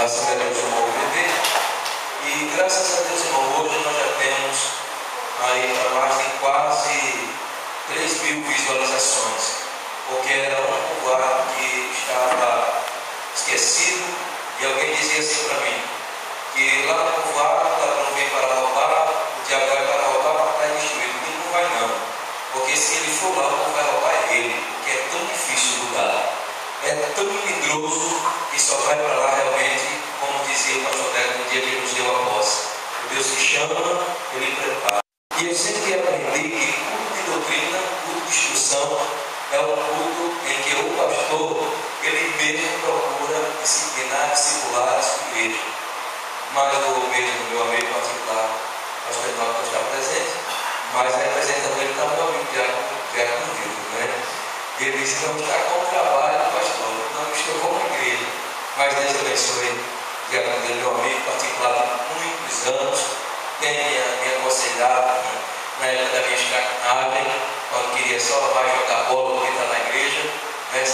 Assembleia de Deus Novo Viver. E graças a Deus, irmão, hoje nós já temos aí para mais de quase 3.000 visualizações, porque era um povoado que estava esquecido, e alguém dizia assim para mim, que lá no povoado não vem para roubar, o diabo vai para roubar, matar e destruir. Ele não vai não, porque se ele for lá, o povo vai roubar ele, porque é tão difícil o lugar, é tão melindroso, que só vai para lá realmente, como dizia o pastor Teco no dia que ele nos deu a posse. O Deus que chama, ele prepara. E eu sempre aprendi que culto de doutrina, culto de instrução, é um culto em que o pastor, ele mesmo procura disciplinar, discipular a sua igreja. Mas o mesmo meu amigo particular, pastor Eduardo, está presente, mas a representação ele está meu amigo Diácono Vildo, né? E ele disse, não está com o trabalho do pastor, não estou com a igreja. Mas Deus abençoe, Diácono Vildo, meu amigo particular de muitos anos, tem me aconselhado na época da minha escravidagem, quando queria só mais jogar bola do que estar na igreja, né?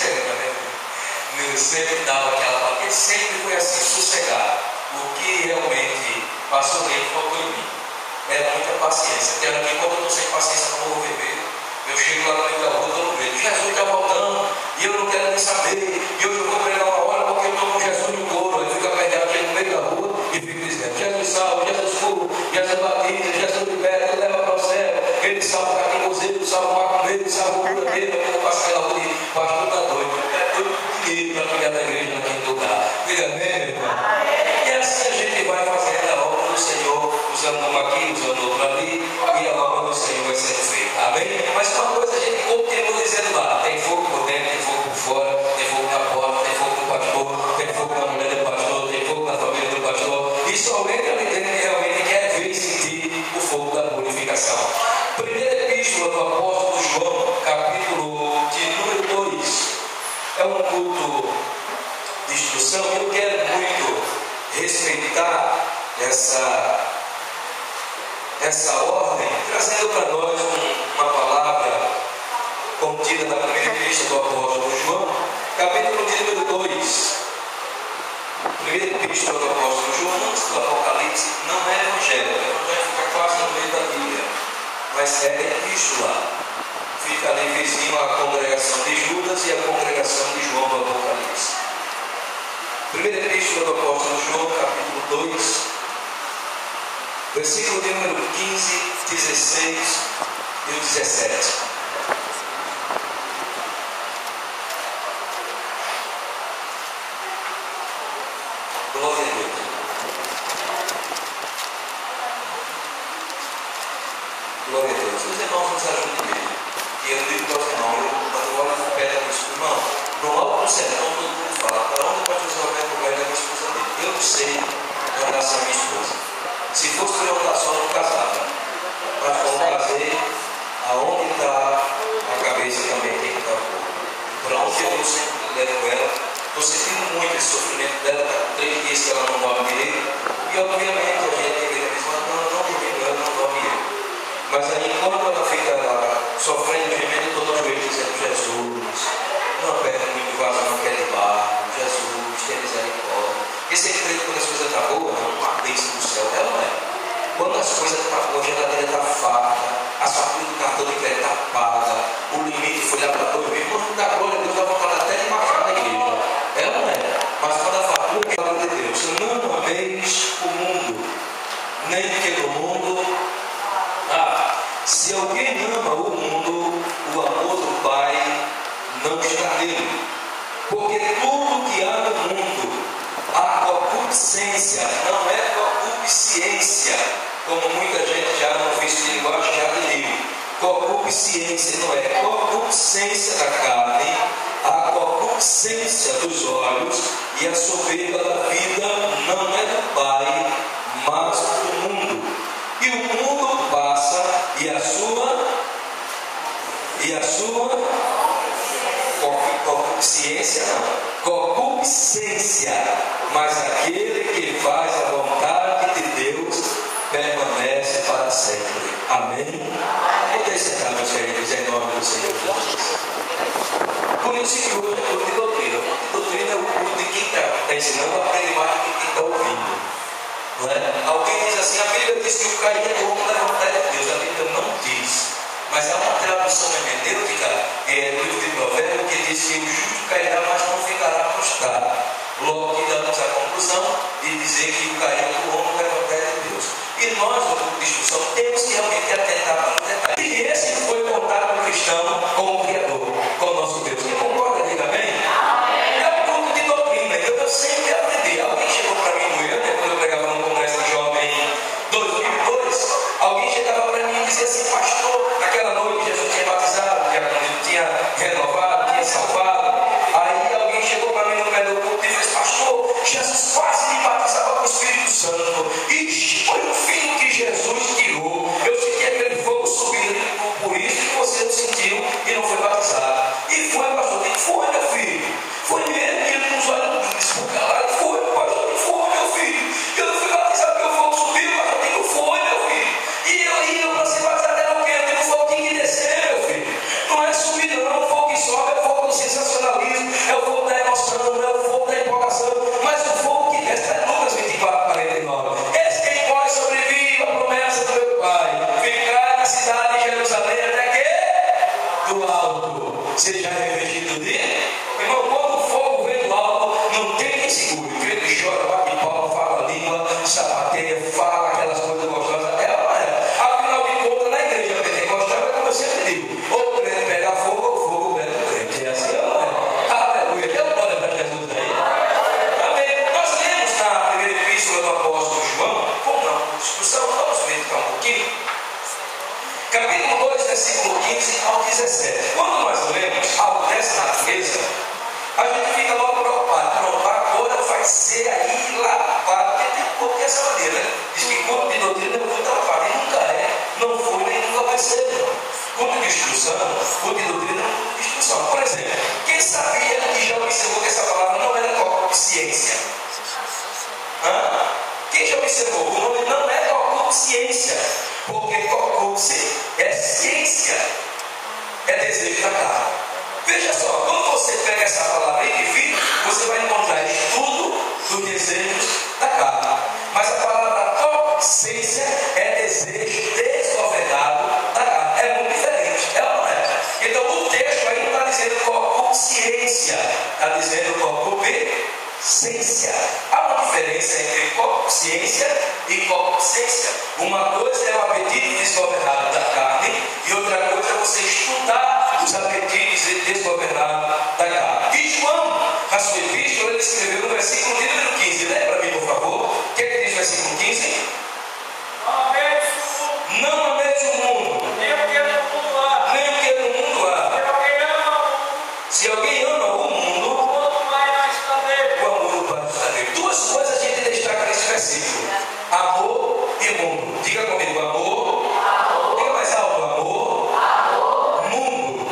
Sempre dava aquela palavra, porque sempre foi assim, sossegado. O que realmente passou nele faltou em mim. É muita paciência. Quero que quando eu estou sem paciência não vou viver, eu chego lá no meio da rua, estou no meio, Jesus está voltando, e eu não quero nem saber, e hoje eu vou pregar uma hora porque eu estou com Jesus no couro. Aí fica pegado, chega no meio da rua e fica dizendo, Jesus salva, Jesus cura, Jesus batiza, Jesus liberta, leva para o céu, ele salva o caquinhozeiro, salva o macumbeiro, salva o curadeiro. Eu vou passar aquela rua e pastor está doido. É doido por dinheiro para pegar da igreja naquele lugar. Diga amém, meu irmão. E assim a gente vai fazendo a obra do Senhor, usando uma aqui, usando outra ali, e a obra do Senhor vai sendo feita. Amém? Mas uma coisa a gente continua dizendo lá: tem fogo por dentro, tem fogo por fora, tem fogo na porta, tem fogo no pastor, tem fogo na mulher do pastor, tem fogo na família do pastor. E somente ali dentro que realmente quer ver e sentir o fogo da purificação. Primeira epístola do apóstolo João, capítulo de número 2. É um culto de instrução. Eu quero muito respeitar essa ordem, trazendo para nós uma palavra contida na primeira epístola do apóstolo João, capítulo de número 2. Primeira epístola do apóstolo João, antes do Apocalipse, não é evangelho. O evangelho fica quase no meio da Bíblia, mas é epístola. Fica ali vizinho a congregação de Judas e a congregação de João do Apocalipse. Primeira epístola do apóstolo João, capítulo 2, versículo de número 15, 16 e o 17. Glória a Deus. Glória a Deus. Os irmãos nos ajudem mesmo. E eu digo para os irmãos, quando eu olho no pé da minha esposa, irmão, no alto do sertão todo mundo fala, para onde pode usar o Roberto vai da minha esposa dele? Eu não sei em relação à minha esposa. Se fosse perguntar só, não casava. Mas como casei, aonde está a cabeça também tem que estar o corpo. Para onde eu sempre levo ela, estou sentindo muito esse sofrimento dela, está com 3 dias que ela não dorme direito. E obviamente a gente diz, não dormindo ela, não dorme eu. Mas aí quando ela fica lá sofrendo, gemendo todo o joelho, dizendo, Jesus, não aperta muito vaso, não quer limpar, Jesus, tem misericórdia. Porque você acredita quando as coisas estão boas, não uma bênção do céu, ela não é. Quando as coisas estão boas, a geladeira está farta, a fatura do cartão de crédito está paga, o limite foi lá para 2 mil, quando dá glória a Deus, dá vontade até de marchar na igreja. Ela não é. Mas quando a fatura é a palavra de Deus, não ameis o mundo, nem que no mundo. Se alguém ama o mundo, o amor do Pai não está nele. Porque tudo que há no mundo, a concupiscência, não é concupiscência, como muita gente já no ofício de linguagem já leu. Concupiscência não é concupiscência da carne, a concupiscência dos olhos e a soberba da vida não é do Pai, mas do mundo. E o mundo passa e a sua concupiscência não, concupiscência, mas aquele que faz a vontade de Deus permanece para sempre. Amém? Vou sentar, meus queridos, em nome do Senhor Jesus. Por isso que hoje é culto de doutrina. O culto de doutrina é o culto de quem está ensinando a aprender mais do que quem Não é? Alguém diz assim, a Bíblia diz que o cair é como levantar de Deus. A Bíblia não diz. Mas há uma tradução hermenêutica no livro de Provérbios que diz que o justo cairá, mas não ficará prostrado. Logo que damos a conclusão de dizer que o cair do homem levantar de Deus. E nós, no grupo de instrução, temos que realmente atentar para o detalhe. E esse foi contado no cristão como Criador, com o nosso Deus. Quem concorda, diga bem? É um grupo de doutrina, então eu sempre aprendi. Alguém chegou para mim no ano, quando eu pregava no congresso de jovem em 2002, alguém chegava para mim e dizia assim, pastor, naquela noite Jesus tinha batizado, tinha renovado, tinha salvado. Aí alguém chegou para mim no pé do culto e disse, pastor, Jesus quase me batizava com o Espírito Santo. Ixi, foi o fim que Jesus tirou. Eu senti aquele fogo subindo, por isso que você não sentiu e não foi batizado. E foi, pastor, e foi, meu filho. Foi mesmo, e ele nos olhando desbucalado. Foi, pastor, e foi, meu filho. Eu não fui batizado porque o fogo subiu, pastor, e foi, meu filho. E eu para ser batizado era o quê? Eu tenho um fogo que descer, meu filho. Não é subir não, o fogo que sobe é o fogo do sensacionalismo, é o fogo da emoção, é o fogo da empolgação, mas o fogo que desce é Lucas 24:49. Esse quem pode sobreviver à promessa do meu Pai, ficar na cidade de Jerusalém até que do alto seja revestido de. Irmão, quando o fogo vem do alto, não tem quem segure. Crente chora, bate palma, fala a língua, sapateia, fala aquelas coisas gostosas. Afinal de contas, na igreja pentecostal é como eu sempre digo: ou o crente pega fogo, ou o fogo pega o crente. É assim, não é? Aleluia. Deu glória para Jesus aí. Amém. Nós lemos na primeira epístola do apóstolo João, como não? Discussão, vamos meditar um pouquinho. Capítulo 2, versículo 15 ao 17. Quando nós lemos algo dessa natureza, a gente fica logo preocupado. Pronto, agora vai ser aí lavado. Porque tem um pouco dessa maneira, né? Diz que culto de doutrina é muito lavado. E nunca é, não foi, nem nunca vai ser. Não. Culto de instrução, culto de doutrina é um culto de instrução. Por exemplo, quem sabia que já observou que essa palavra não era concupiscência? Quem já observou? O nome não é concupiscência, porque concupiscência é ciência, é desejo da carne. Veja só, quando você pega essa palavra e divide, você vai encontrar estudo dos desejos da carne. Mas a palavra concupiscência é desejo desgovernado da carne. É muito diferente, é ou não é? Então o texto aí não está dizendo concupiscência, está dizendo concupiscência. Há uma diferença entre concupiscência e concupiscência. Uma coisa é o apetite desgovernado da carne e outra coisa é você estudar os apetites desgovernados da carne. E João, na sua epístola, ele escreveu no versículo de número 15. Lê para mim, por favor. O que é que diz o versículo 15? Não ameis o mundo, nem o que no mundo há. Nem o que no mundo há. Se alguém ama o mundo, o amor vai estar nele. Duas coisas a gente destaca nesse versículo: amor e mundo. Diga comigo, amor. Diga mais alto, amor. Mundo.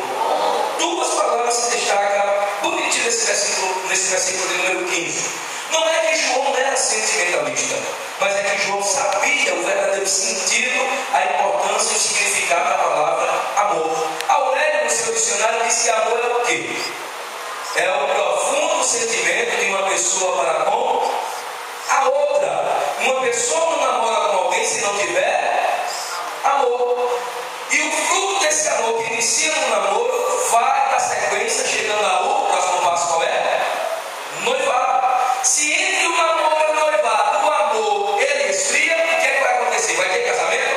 Duas palavras se destacam bonitinho nesse versículo de número 15. Não é que João era sentimentalista, mas é que João sabia o verdadeiro sentido, a importância e o significado da palavra amor. Aurélio, no seu dicionário, diz que amor é o quê? É o profundo sentimento de uma pessoa para com a outra. Uma pessoa não namora com alguém se não tiver amor. E o fruto desse amor que inicia no namoro vai dar sequência, chegando ao próximo passo, qual é? Noivado. Se entre o namoro e o noivado, o amor, ele esfria, o que é que vai acontecer? Vai ter casamento?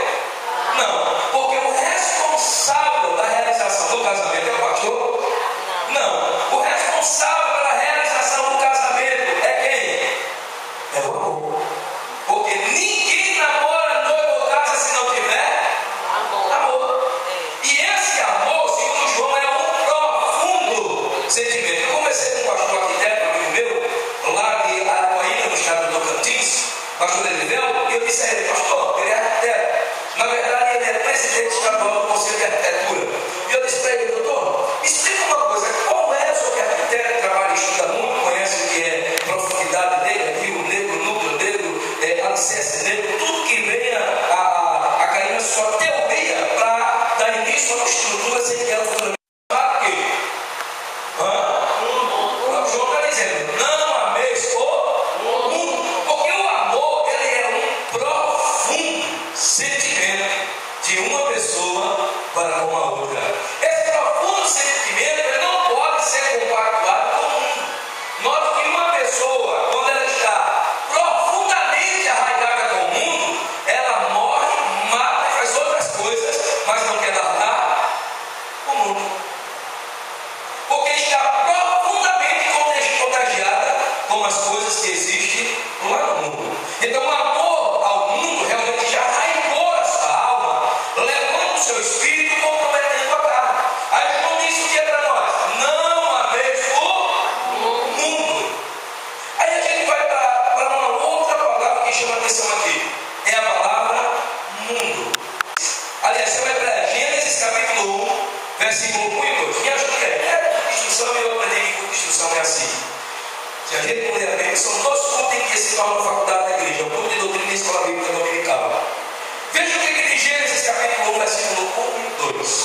Não, porque o responsável da realização do casamento é o pastor? Não, o responsável pela realização do casamento é quem? É o amor. Porque ninguém namora, noiva ou casa se não tiver amor. E esse amor, segundo João, é um profundo sentimento. Eu conversei com um pastor arquiteto, amigo meu, lá de Araguaína, no estado do Tocantins, pastor Elivel, e eu disse a ele: pastor, ele é arquiteto. Na verdade, ele é presidente estadual do Conselho de Arquitetura. E eu disse para ele: doutor, explica uma coisa, qual é o senhor que é arquiteto, trabalha e estuda muito, conhece o que é profundidade dele, rio negro, núcleo negro, alicerce negro, tudo que venha a cair na sua teoria para dar início a uma estrutura sem que ela funcione. Para quê? O João está dizendo: não ameis o mundo, porque o amor, ele é de uma pessoa para com a outra. Esse profundo sentimento ele não pode ser compactuado com o mundo. Note que uma pessoa, quando ela está profundamente arraigada com o mundo, ela morre, mata e faz outras coisas, mas não quer largar o mundo. Porque está profundamente contagiada com as coisas que existem lá no mundo. Então o amor ao mundo realmente já arraigou a sua alma, levando o seu espírito, comprometendo a carne. Aí João diz o que é para nós? Não ameis o mundo. Aí a gente vai para uma outra palavra que chama atenção aqui. É a palavra mundo. Aliás, você vai para Gênesis capítulo 1, versículo 1 e 2. Me ajuda aí. É instrução e eu aprendi que instrução é assim. Se a gente puder ver, são dois cultos em que se torna uma faculdade da igreja, o culto de doutrina e escola bíblica dominical. Veja o que diz Gênesis capítulo 1, versículo 1 e 2.